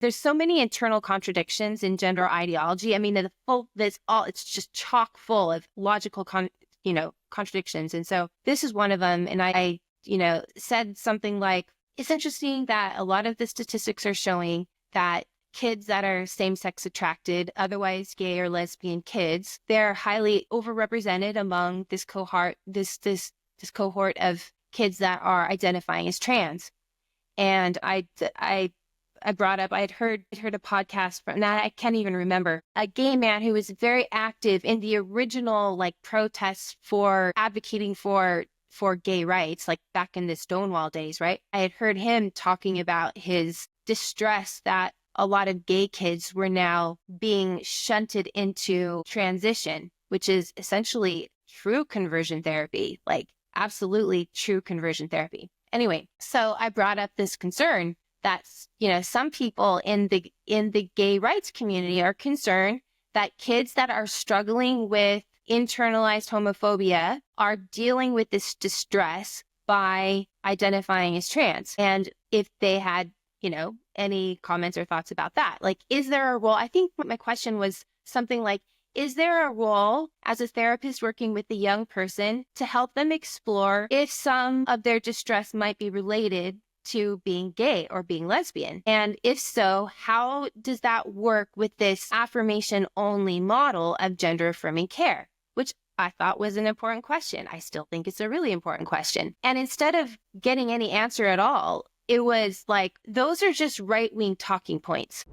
there's so many internal contradictions in gender ideology. I mean, it's just chock full of logical contradictions. And so this is one of them. And I said something like, it's interesting that a lot of the statistics are showing that kids that are same-sex attracted, otherwise gay or lesbian kids, they're highly overrepresented among this cohort of kids that are identifying as trans. And I brought up, I had heard a podcast from, now I can't even remember, a gay man who was very active in the original protests for advocating for gay rights, back in the Stonewall days, right? I had heard him talking about his distress that a lot of gay kids were now being shunted into transition, which is essentially true conversion therapy, absolutely true conversion therapy. Anyway, so I brought up this concern that, some people in the gay rights community are concerned that kids that are struggling with internalized homophobia are dealing with this distress by identifying as trans. And if they had, any comments or thoughts about that, is there a role? I think my question was something like, is there a role as a therapist working with the young person to help them explore if some of their distress might be related to being gay or being lesbian? And if so, how does that work with this affirmation only model of gender affirming care? Which I thought was an important question. I still think it's a really important question. And instead of getting any answer at all, it was those are just right-wing talking points.